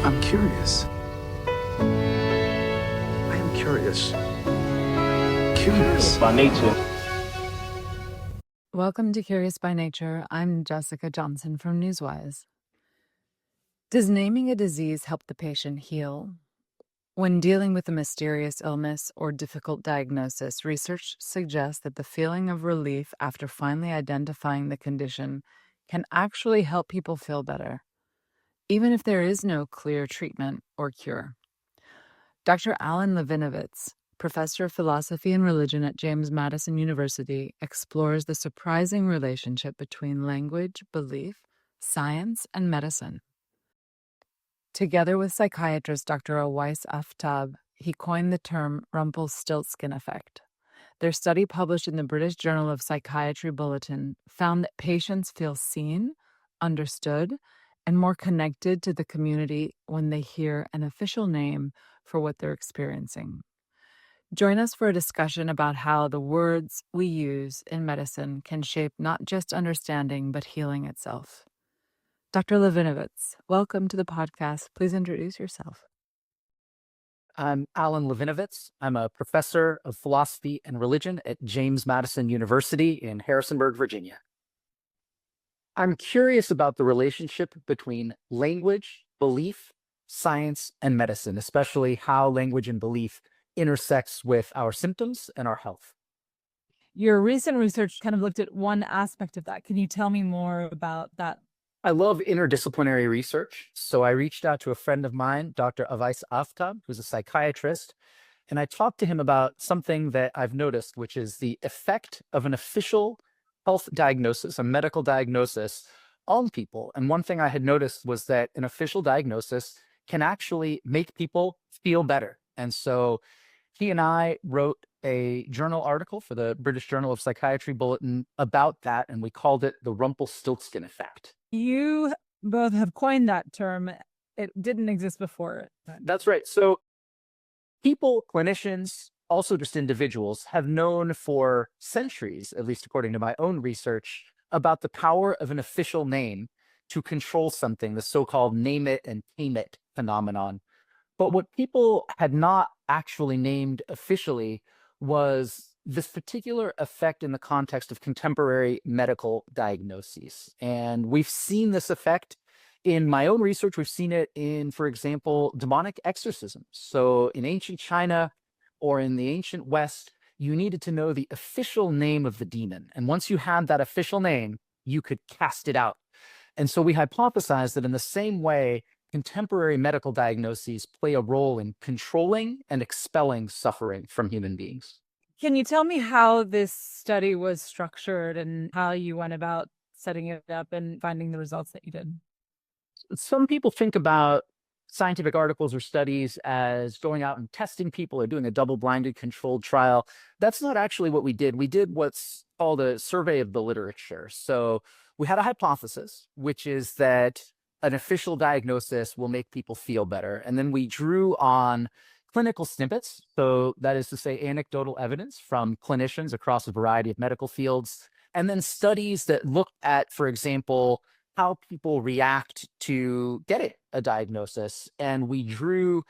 I'm curious. I am curious. Curious. By nature. Welcome to Curious by Nature. I'm Jessica Johnson from Newswise. Does naming a disease help the patient heal? When dealing with a mysterious illness or difficult diagnosis, research suggests that the feeling of relief after finally identifying the condition can actually help people feel better, even if there is no clear treatment or cure. Dr. Alan Levinovitz, professor of philosophy and religion at James Madison University, explores the surprising relationship between language, belief, science, and medicine. Together with psychiatrist Dr. Awais Aftab, he coined the term Rumpelstiltskin Effect. Their study, published in the British Journal of Psychiatry Bulletin, found that patients feel seen, understood, and more connected to the community when they hear an official name for what they're experiencing. Join us for a discussion about how the words we use in medicine can shape not just understanding, but healing itself. Dr. Levinovitz, welcome to the podcast. Please introduce yourself. I'm Alan Levinovitz. I'm a professor of philosophy and religion at James Madison University in Harrisonburg, Virginia. I'm curious about the relationship between language, belief, science, and medicine, especially how language and belief intersects with our symptoms and our health. Your recent research kind of looked at one aspect of that. Can you tell me more about that? I love interdisciplinary research, so I reached out to a friend of mine, Dr. Awais Aftab, who's a psychiatrist, and I talked to him about something that I've noticed, which is the effect of an official health diagnosis, a medical diagnosis, on people. And one thing I had noticed was that an official diagnosis can actually make people feel better. And so he and I wrote a journal article for the British Journal of Psychiatry Bulletin about that, and we called it the Rumpelstiltskin Effect. You both have coined that term. It didn't exist before. That's right. So people, clinicians, also just individuals, have known for centuries, at least according to my own research, about the power of an official name to control something, the so-called name it and tame it phenomenon. But what people had not actually named officially was this particular effect in the context of contemporary medical diagnoses. And we've seen this effect in my own research. We've seen it in, for example, demonic exorcism. So in ancient China or in the ancient West, you needed to know the official name of the demon. And once you had that official name, you could cast it out. And so we hypothesized that in the same way, contemporary medical diagnoses play a role in controlling and expelling suffering from human beings. Can you tell me how this study was structured and how you went about setting it up and finding the results that you did? Some people think about scientific articles or studies as going out and testing people or doing a double-blinded controlled trial. That's not actually what we did. We did what's called a survey of the literature. So we had a hypothesis, which is that an official diagnosis will make people feel better. And then we drew on clinical snippets. So that is to say anecdotal evidence from clinicians across a variety of medical fields. And then studies that looked at, for example, how people react to getting a diagnosis. And we drew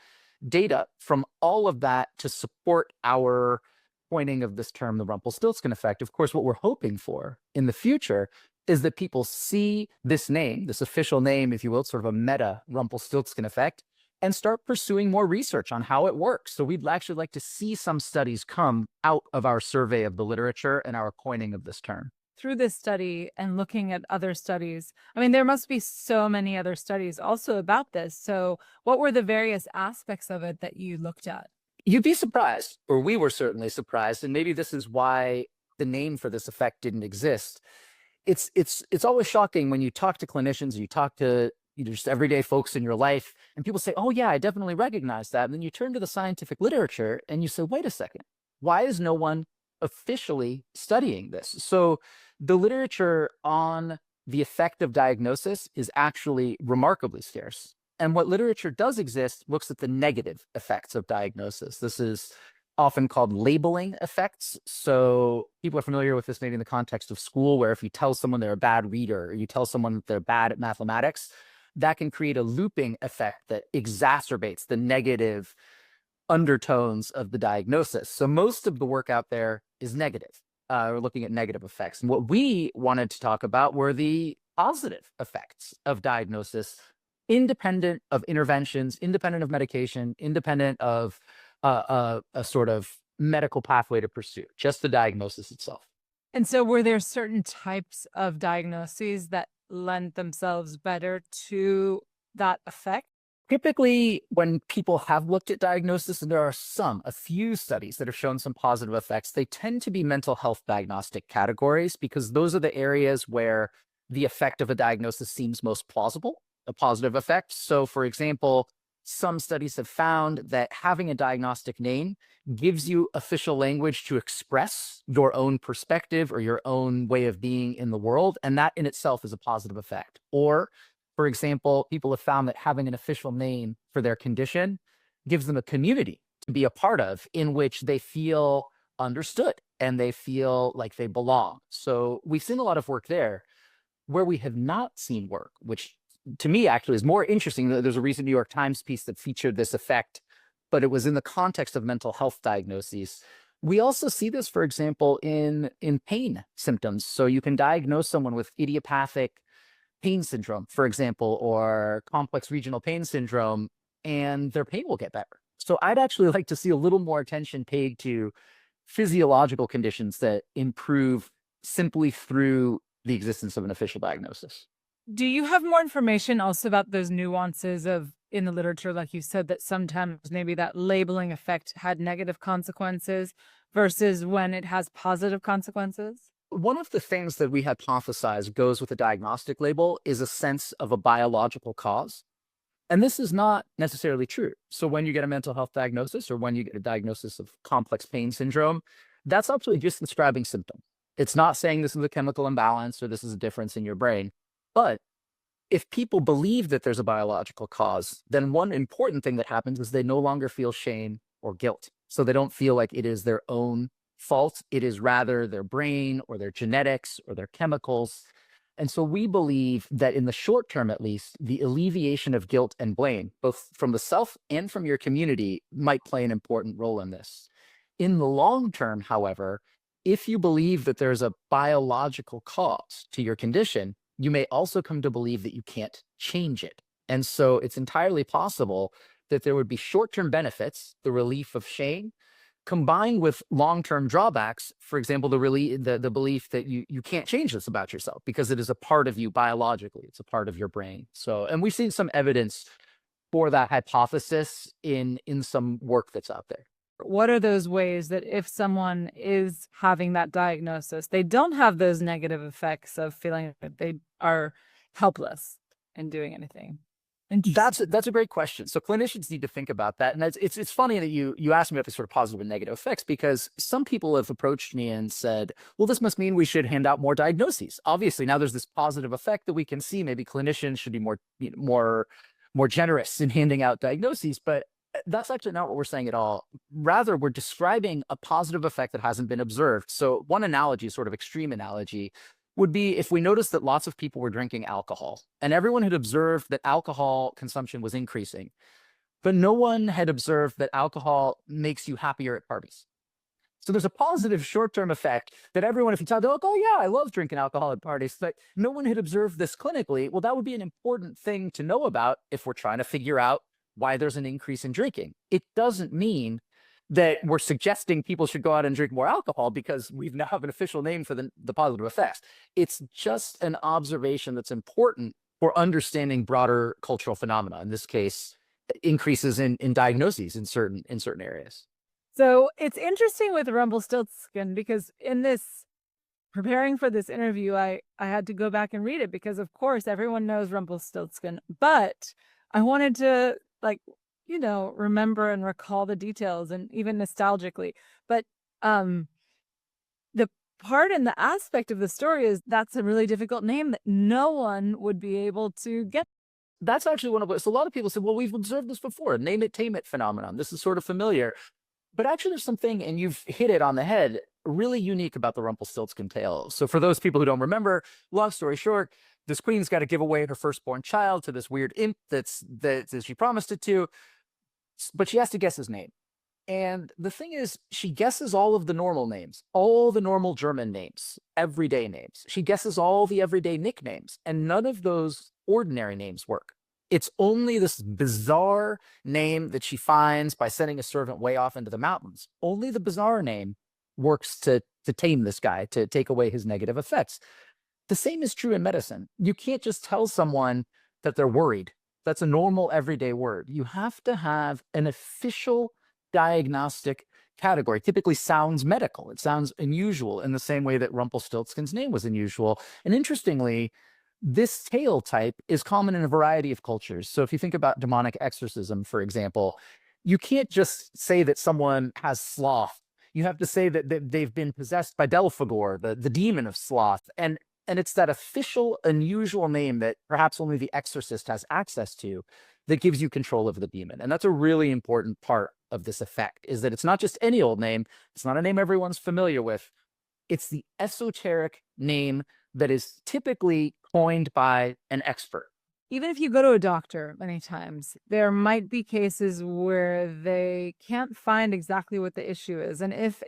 data from all of that to support our coining of this term, the Rumpelstiltskin effect. Of course, what we're hoping for in the future is that people see this name, this official name, if you will, sort of a meta Rumpelstiltskin effect, and start pursuing more research on how it works. So we'd actually like to see some studies come out of our survey of the literature and our coining of this term. Through this study and looking at other studies, I mean, there must be so many other studies also about this. So what were the various aspects of it that you looked at? You'd be surprised, or we were certainly surprised, and maybe this is why the name for this effect didn't exist. It's always shocking when you talk to clinicians, you talk to just everyday folks in your life, and people say, oh yeah, I definitely recognize that. And then you turn to the scientific literature and you say, wait a second, why is no one officially studying this? So the literature on the effect of diagnosis is actually remarkably scarce. And what literature does exist looks at the negative effects of diagnosis. This is often called labeling effects. So people are familiar with this maybe in the context of school, where if you tell someone they're a bad reader, or you tell someone that they're bad at mathematics, that can create a looping effect that exacerbates the negative undertones of the diagnosis. So most of the work out there is negative. We're looking at negative effects. And what we wanted to talk about were the positive effects of diagnosis, independent of interventions, independent of medication, independent of a sort of medical pathway to pursue, just the diagnosis itself. And so were there certain types of diagnoses that lend themselves better to that effect? Typically, when people have looked at diagnosis, and there are a few studies that have shown some positive effects, they tend to be mental health diagnostic categories because those are the areas where the effect of a diagnosis seems most plausible, a positive effect. So, for example, some studies have found that having a diagnostic name gives you official language to express your own perspective or your own way of being in the world. And that in itself is a positive effect. Or, for example, people have found that having an official name for their condition gives them a community to be a part of in which they feel understood and they feel like they belong. So we've seen a lot of work there. Where we have not seen work, which to me actually is more interesting. There's a recent New York Times piece that featured this effect, but it was in the context of mental health diagnoses. We also see this, for example, in pain symptoms. So you can diagnose someone with idiopathic pain syndrome, for example, or complex regional pain syndrome, and their pain will get better. So I'd actually like to see a little more attention paid to physiological conditions that improve simply through the existence of an official diagnosis. Do you have more information also about those nuances of in the literature, like you said, that sometimes maybe that labeling effect had negative consequences versus when it has positive consequences? One of the things that we hypothesize goes with a diagnostic label is a sense of a biological cause. And this is not necessarily true. So when you get a mental health diagnosis or when you get a diagnosis of complex pain syndrome, that's actually just describing symptoms. It's not saying this is a chemical imbalance or this is a difference in your brain. But if people believe that there's a biological cause, then one important thing that happens is they no longer feel shame or guilt. So they don't feel like it is their own fault. It is rather their brain or their genetics or their chemicals. And so we believe that in the short term, at least, the alleviation of guilt and blame, both from the self and from your community, might play an important role in this. In the long term, however, if you believe that there's a biological cause to your condition, you may also come to believe that you can't change it. And so it's entirely possible that there would be short-term benefits, the relief of shame, combined with long-term drawbacks. For example, the belief that you can't change this about yourself because it is a part of you biologically. It's a part of your brain. So, and we've seen some evidence for that hypothesis in some work that's out there. What are those ways that if someone is having that diagnosis, they don't have those negative effects of feeling that they are helpless in doing anything? That's a great question. So clinicians need to think about that. And it's funny that you asked me about the sort of positive and negative effects, because some people have approached me and said, well, this must mean we should hand out more diagnoses. Obviously, now there's this positive effect that we can see. Maybe clinicians should be more generous in handing out diagnoses, but that's actually not what we're saying at all. Rather, we're describing a positive effect that hasn't been observed. So one analogy, sort of extreme analogy, would be if we noticed that lots of people were drinking alcohol and everyone had observed that alcohol consumption was increasing, but no one had observed that alcohol makes you happier at parties. So there's a positive short-term effect that everyone, if you tell them, oh yeah, I love drinking alcohol at parties, but no one had observed this clinically. Well, that would be an important thing to know about if we're trying to figure out why there's an increase in drinking. It doesn't mean that we're suggesting people should go out and drink more alcohol because we now have an official name for the positive effects. It's just an observation that's important for understanding broader cultural phenomena. In this case, increases in diagnoses in certain areas. So it's interesting with Rumpelstiltskin because in this preparing for this interview, I had to go back and read it because of course everyone knows Rumpelstiltskin, but I wanted to remember and recall the details and even nostalgically. But the part and the aspect of the story is that's a really difficult name that no one would be able to get. That's actually one of it. So a lot of people say, well, we've observed this before, name it, tame it phenomenon. This is sort of familiar. But actually there's something, and you've hit it on the head, really unique about the Rumpelstiltskin tale. So for those people who don't remember, long story short, this queen's got to give away her firstborn child to this weird imp that she promised it to, but she has to guess his name. And the thing is, she guesses all of the normal names, all the normal German names, everyday names. She guesses all the everyday nicknames, and none of those ordinary names work. It's only this bizarre name that she finds by sending a servant way off into the mountains. Only the bizarre name works to tame this guy, to take away his negative effects. The same is true in medicine. You can't just tell someone that they're worried. That's a normal everyday word. You have to have an official diagnostic category. Typically sounds medical. It sounds unusual in the same way that Rumpelstiltskin's name was unusual. And interestingly, this tale type is common in a variety of cultures. So if you think about demonic exorcism, for example, you can't just say that someone has sloth. You have to say that they've been possessed by Delphegor, the demon of sloth. And it's that official, unusual name that perhaps only the exorcist has access to that gives you control of the demon. And that's a really important part of this effect, is that it's not just any old name. It's not a name everyone's familiar with. It's the esoteric name that is typically coined by an expert. Even if you go to a doctor many times, there might be cases where they can't find exactly what the issue is. And if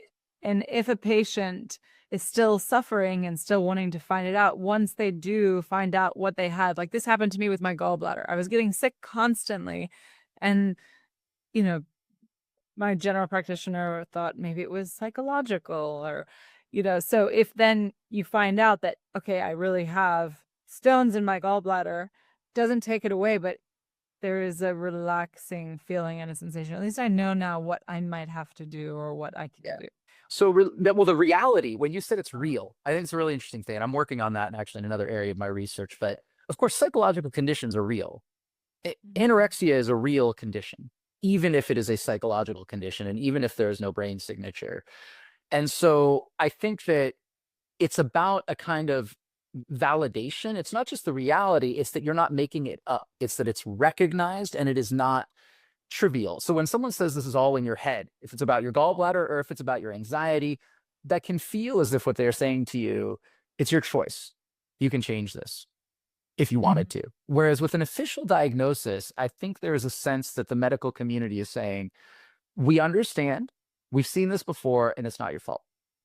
a patient is still suffering and still wanting to find it out, once they do find out what they had, like this happened to me with my gallbladder. I was getting sick constantly. And, you know, my general practitioner thought maybe it was psychological or, you know, so if then you find out that, okay, I really have stones in my gallbladder, doesn't take it away, but there is a relaxing feeling and a sensation. At least I know now what I might have to do or what I can do. So, well, the reality, when you said it's real, I think it's a really interesting thing. And I'm working on that actually in another area of my research. But of course, psychological conditions are real. Anorexia is a real condition, even if it is a psychological condition and even if there is no brain signature. And so I think that it's about a kind of validation. It's not just the reality, it's that you're not making it up. It's that it's recognized and it is not trivial. So when someone says this is all in your head, if it's about your gallbladder or if it's about your anxiety, that can feel as if what they're saying to you, it's your choice. You can change this if you wanted to. Whereas with an official diagnosis, I think there is a sense that the medical community is saying, we understand, we've seen this before, and it's not your fault.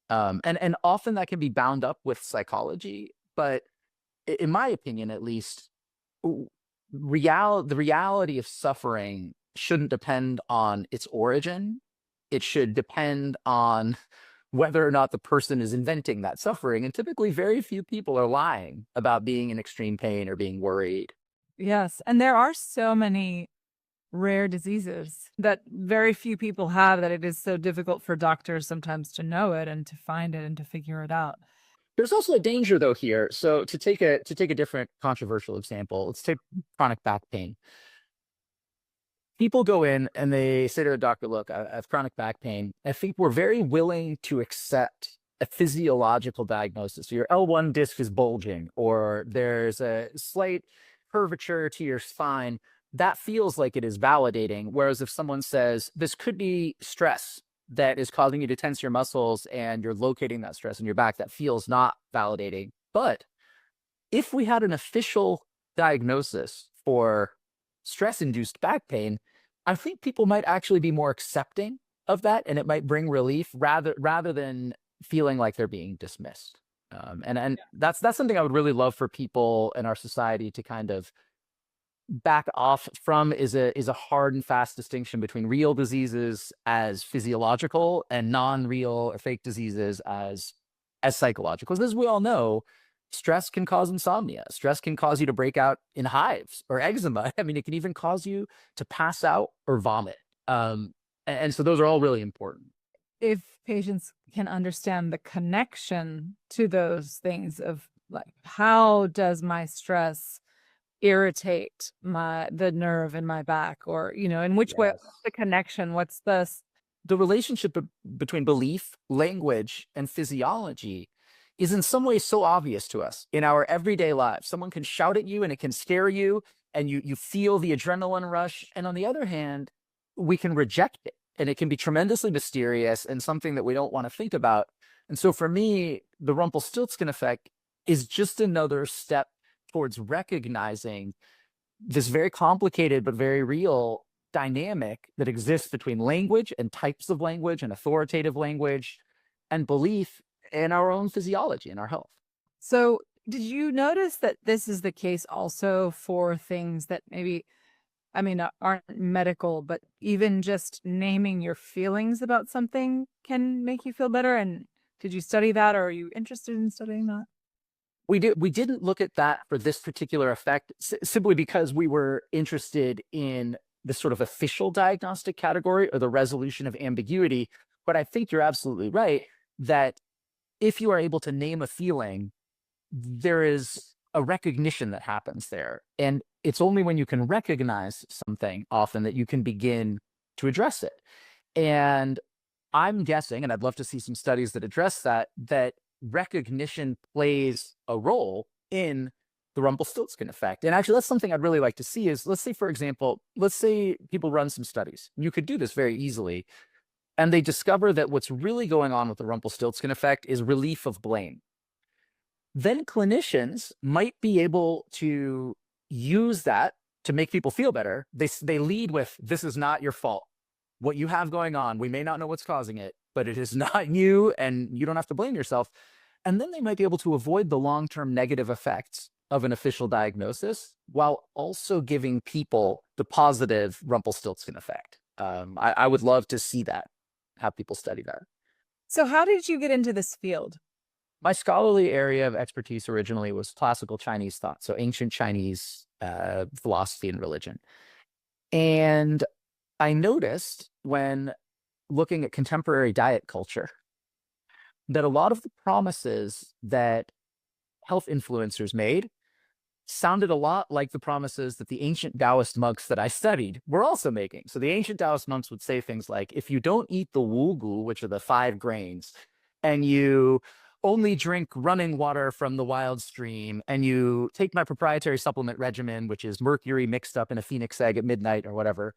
And often that can be bound up with psychology, but in my opinion, at least, the reality of suffering shouldn't depend on its origin. It should depend on whether or not the person is inventing that suffering. And typically very few people are lying about being in extreme pain or being worried. Yes. And there are so many rare diseases that very few people have that it is so difficult for doctors sometimes to know it and to find it and to figure it out. There's also a danger though here. So to take a different controversial example, let's take chronic back pain. People go in and they say to the doctor, look, I have chronic back pain. I think we're very willing to accept a physiological diagnosis. So your L1 disc is bulging, or there's a slight curvature to your spine. That feels like it is validating. Whereas if someone says, this could be stress that is causing you to tense your muscles and you're locating that stress in your back, that feels not validating. But if we had an official diagnosis for stress-induced back pain, I think people might actually be more accepting of that, and it might bring relief rather than feeling like they're being dismissed. And that's something I would really love for people in our society to kind of back off from, is a hard and fast distinction between real diseases as physiological and non-real or fake diseases as psychological. Because as we all know, stress can cause insomnia. Stress can cause you to break out in hives or eczema. I mean, it can even cause you to pass out or vomit. And so those are all really important. If patients can understand the connection to those things of like, how does my stress irritate the nerve in my back, or, you know, in which way, what's the connection? What's the relationship between belief, language, and physiology is in some ways so obvious to us in our everyday lives. Someone can shout at you and it can scare you and you feel the adrenaline rush. And on the other hand, we can reject it and it can be tremendously mysterious and something that we don't want to think about. And so for me, the Rumpelstiltskin effect is just another step towards recognizing this very complicated but very real dynamic that exists between language and types of language and authoritative language and belief in our own physiology and our health. So, did you notice that this is the case also for things that maybe, I mean, aren't medical, but even just naming your feelings about something can make you feel better? And did you study that, or are you interested in studying that? We didn't look at that for this particular effect simply because we were interested in the sort of official diagnostic category or the resolution of ambiguity. But I think you're absolutely right that if you are able to name a feeling, there is a recognition that happens there. And it's only when you can recognize something often that you can begin to address it. And I'm guessing, and I'd love to see some studies that address that, that recognition plays a role in the Rumpelstiltskin effect. And actually, that's something I'd really like to see is, let's say, for example, let's say people run some studies. You could do this very easily. And they discover that what's really going on with the Rumpelstiltskin effect is relief of blame. Then clinicians might be able to use that to make people feel better. They lead with, this is not your fault. What you have going on, we may not know what's causing it, but it is not you, and you don't have to blame yourself. And then they might be able to avoid the long-term negative effects of an official diagnosis while also giving people the positive Rumpelstiltskin effect. I would love to see that, have people study that. So, how did you get into this field? My scholarly area of expertise originally was classical Chinese thought, so ancient Chinese philosophy and religion. And I noticed when looking at contemporary diet culture that a lot of the promises that health influencers made sounded a lot like the promises that the ancient Taoist monks that I studied were also making. So the ancient Taoist monks would say things like, if you don't eat the wu gu, which are the 5 grains, and you only drink running water from the wild stream, and you take my proprietary supplement regimen, which is mercury mixed up in a phoenix egg at midnight or whatever,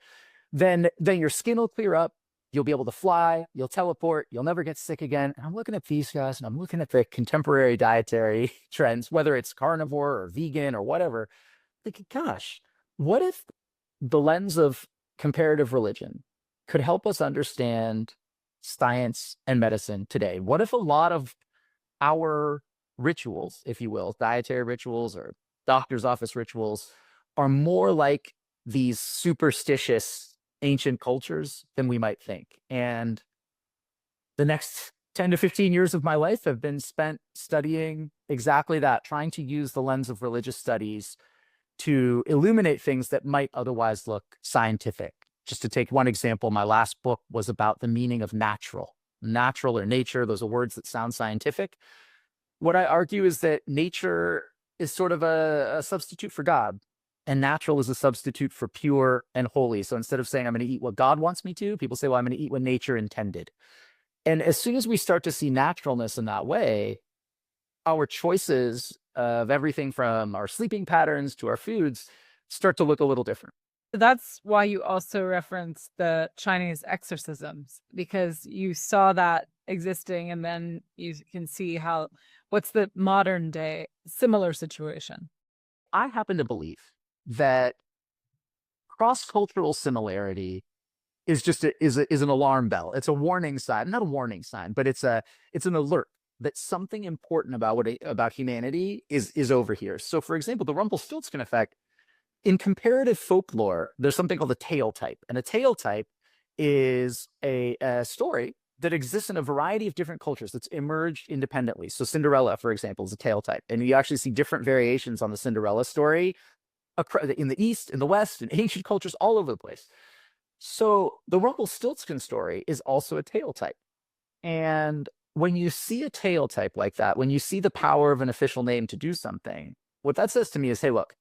then your skin will clear up. You'll be able to fly, you'll teleport, you'll never get sick again. And I'm looking at these guys and I'm looking at the contemporary dietary trends, whether it's carnivore or vegan or whatever, thinking, gosh, what if the lens of comparative religion could help us understand science and medicine today? What if a lot of our rituals, if you will, dietary rituals or doctor's office rituals, are more like these superstitious ancient cultures than we might think? And the next 10 to 15 years of my life have been spent studying exactly that, trying to use the lens of religious studies to illuminate things that might otherwise look scientific. Just to take one example, my last book was about the meaning of natural or nature. Those are words that sound scientific. What I argue is that nature is sort of a substitute for God. And natural is a substitute for pure and holy. So instead of saying I'm going to eat what God wants me to, people say, well, I'm going to eat what nature intended. And as soon as we start to see naturalness in that way, our choices of everything from our sleeping patterns to our foods start to look a little different. That's why you also reference the Chinese exorcisms, because you saw that existing and then you can see what's the modern day similar situation. I happen to believe that cross-cultural similarity is just is an alarm bell. It's a warning sign, not a warning sign, but it's an alert that something important about humanity is over here. So, for example, the Rumpelstiltskin effect in comparative folklore, there's something called a tale type, and a tale type is a story that exists in a variety of different cultures that's emerged independently. So, Cinderella, for example, is a tale type, and you actually see different variations on the Cinderella story in the East, in the West, in ancient cultures, all over the place. So the Rumpelstiltskin story is also a tale type. And when you see a tale type like that, when you see the power of an official name to do something, what that says to me is, hey, look,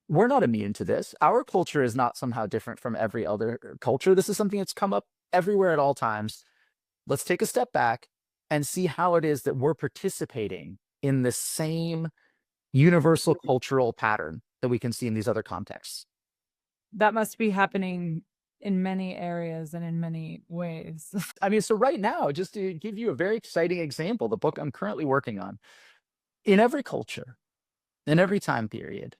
we're not immune to this. Our culture is not somehow different from every other culture. This is something that's come up everywhere at all times. Let's take a step back and see how it is that we're participating in the same universal cultural pattern that we can see in these other contexts. That must be happening in many areas and in many ways. I mean, so right now, just to give you a very exciting example, the book I'm currently working on, in every culture, in every time period,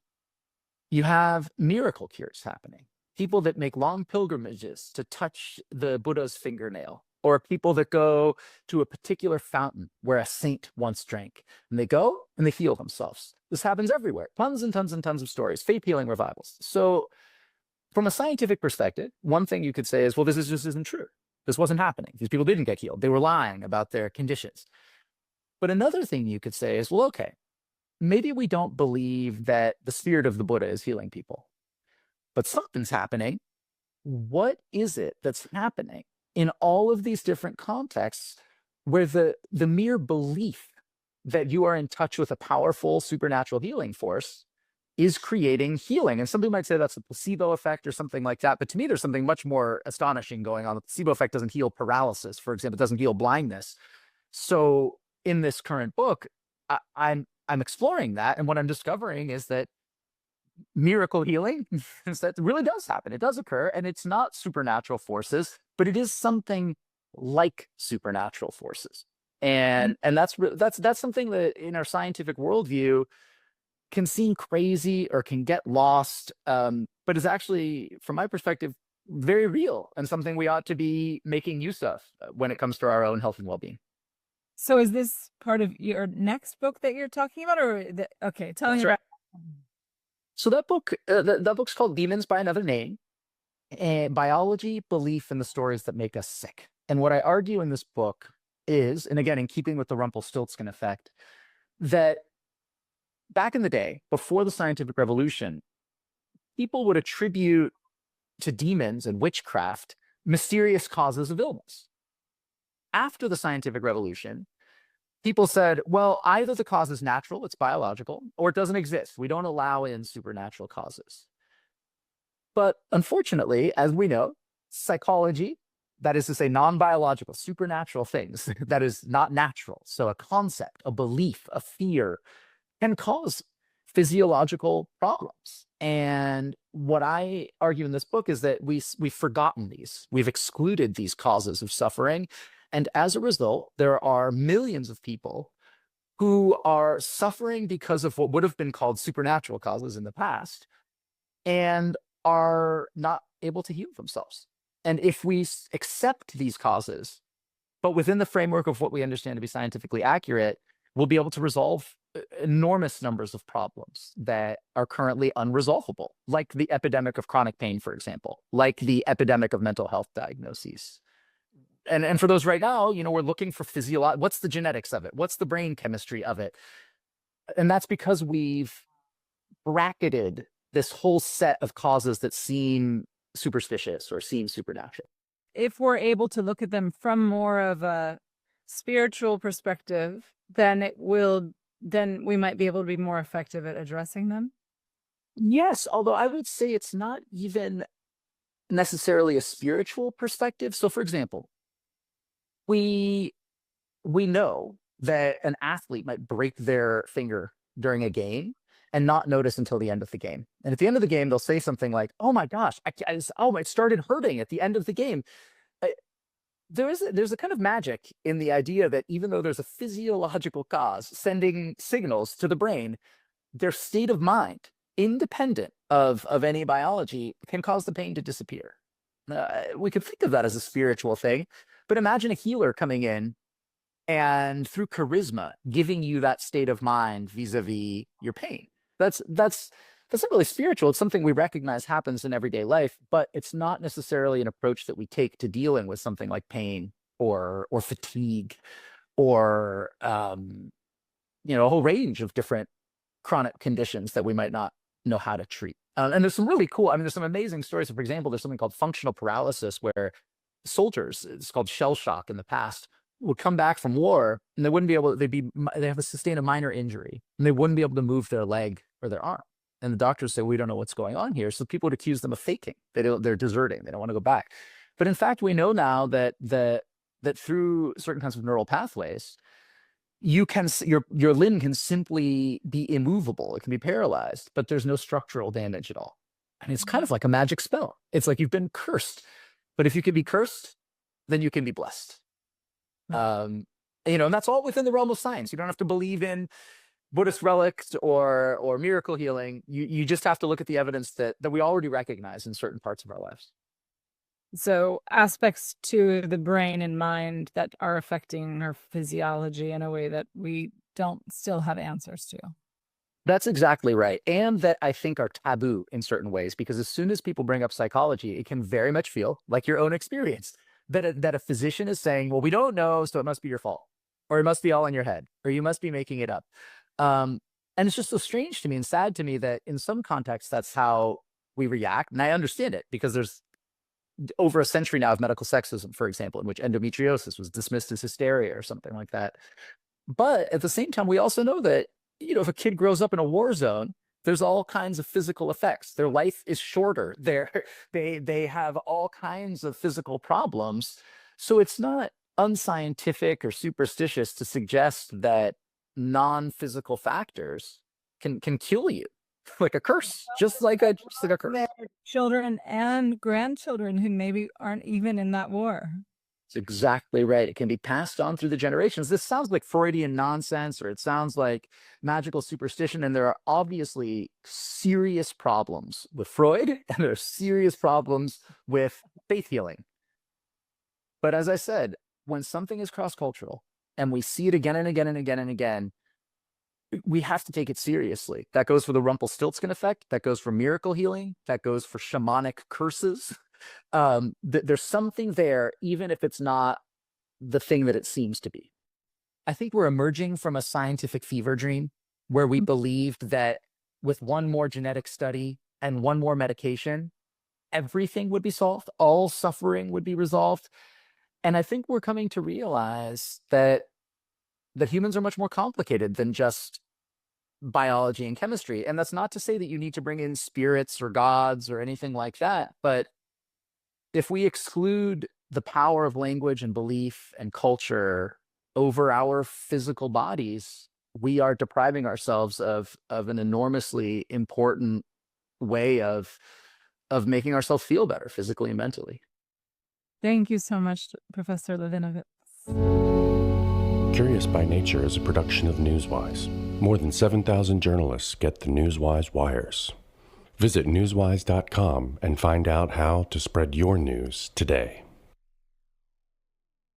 you have miracle cures happening. People that make long pilgrimages to touch the Buddha's fingernail, or people that go to a particular fountain where a saint once drank, and they go and they heal themselves. This happens everywhere. Tons and tons and tons of stories, faith healing revivals. So from a scientific perspective, one thing you could say is, well, this just isn't true. This wasn't happening. These people didn't get healed. They were lying about their conditions. But another thing you could say is, well, okay, maybe we don't believe that the spirit of the Buddha is healing people, but something's happening. What is it that's happening in all of these different contexts where the mere belief that you are in touch with a powerful supernatural healing force is creating healing? And some people might say that's a placebo effect or something like that. But to me, there's something much more astonishing going on. The placebo effect doesn't heal paralysis, for example. It doesn't heal blindness. So in this current book, I'm exploring that. And what I'm discovering is that miracle healing is that really does happen. It does occur, and it's not supernatural forces, but it is something like supernatural forces. And that's something that in our scientific worldview can seem crazy or can get lost, but is actually, from my perspective, very real and something we ought to be making use of when it comes to our own health and well-being. So is this part of your next book that you're talking about, or okay, tell me about. So that book, that book's called Demons by Another Name, and Biology, Belief, and the Stories That Make Us Sick. And what I argue in this book is, and again, in keeping with the Rumpelstiltskin effect, that back in the day, before the scientific revolution, people would attribute to demons and witchcraft mysterious causes of illness. After the scientific revolution, people said, well, either the cause is natural, it's biological, or it doesn't exist. We don't allow in supernatural causes. But unfortunately, as we know, psychology, that is to say non-biological, supernatural things, that is not natural. So a concept, a belief, a fear can cause physiological problems. And what I argue in this book is that we've forgotten these. We've excluded these causes of suffering. And as a result, there are millions of people who are suffering because of what would have been called supernatural causes in the past and are not able to heal themselves. And if we accept these causes, but within the framework of what we understand to be scientifically accurate, we'll be able to resolve enormous numbers of problems that are currently unresolvable, like the epidemic of chronic pain, for example, like the epidemic of mental health diagnoses. And for those right now, we're looking for what's the genetics of it? What's the brain chemistry of it? And that's because we've bracketed this whole set of causes that seem superstitious or seem supernatural. If we're able to look at them from more of a spiritual perspective, then we might be able to be more effective at addressing them. Yes, although I would say it's not even necessarily a spiritual perspective. So for example, we know that an athlete might break their finger during a game and not notice until the end of the game. And at the end of the game, they'll say something like, oh my gosh, it started hurting at the end of the game. There's a kind of magic in the idea that even though there's a physiological cause sending signals to the brain, their state of mind, independent of any biology, can cause the pain to disappear. We could think of that as a spiritual thing, but imagine a healer coming in and through charisma giving you that state of mind vis-a-vis your pain. That's not really spiritual. It's something we recognize happens in everyday life, but it's not necessarily an approach that we take to dealing with something like pain or fatigue or a whole range of different chronic conditions that we might not know how to treat. And there's some really cool, there's some amazing stories. For example, there's something called functional paralysis where soldiers, it's called shell shock in the past, would come back from war and they wouldn't be able, they have sustained a minor injury and they wouldn't be able to move their leg or their arm. And the doctors say, we don't know what's going on here. So people would accuse them of faking. They're deserting. They don't want to go back. But in fact, we know now that through certain kinds of neural pathways, your limb can simply be immovable. It can be paralyzed, but there's no structural damage at all. And it's kind of like a magic spell. It's like you've been cursed. But if you can be cursed, then you can be blessed. And that's all within the realm of science. You don't have to believe in Buddhist relics or miracle healing. You just have to look at the evidence that we already recognize in certain parts of our lives. So aspects to the brain and mind that are affecting our physiology in a way that we don't still have answers to. That's exactly right. And that I think are taboo in certain ways, because as soon as people bring up psychology, it can very much feel like your own experience that a physician is saying, well, we don't know, so it must be your fault, or it must be all in your head, or you must be making it up. And it's just so strange to me and sad to me that in some contexts, that's how we react. And I understand it, because there's over a century now of medical sexism, for example, in which endometriosis was dismissed as hysteria or something like that. But at the same time, we also know that, if a kid grows up in a war zone, there's all kinds of physical effects. Their life is shorter. They have all kinds of physical problems. So it's not unscientific or superstitious to suggest that non-physical factors can kill you, like a curse, just like a curse. There are children and grandchildren who maybe aren't even in that war. It's exactly right. It can be passed on through the generations. This sounds like Freudian nonsense, or it sounds like magical superstition. And there are obviously serious problems with Freud, and there are serious problems with faith healing. But as I said, when something is cross-cultural and we see it again and again and again and again, we have to take it seriously. That goes for the Rumpelstiltskin effect. That goes for miracle healing. That goes for shamanic curses. There's something there, even if it's not the thing that it seems to be. I think we're emerging from a scientific fever dream where we believed that with one more genetic study and one more medication, everything would be solved, all suffering would be resolved. And I think we're coming to realize that humans are much more complicated than just biology and chemistry. And that's not to say that you need to bring in spirits or gods or anything like that, but if we exclude the power of language and belief and culture over our physical bodies, we are depriving ourselves of an enormously important way of making ourselves feel better physically and mentally. Thank you so much, Professor Levinovitz. Curious by Nature is a production of Newswise. More than 7,000 journalists get the Newswise wires. Visit newswise.com and find out how to spread your news today.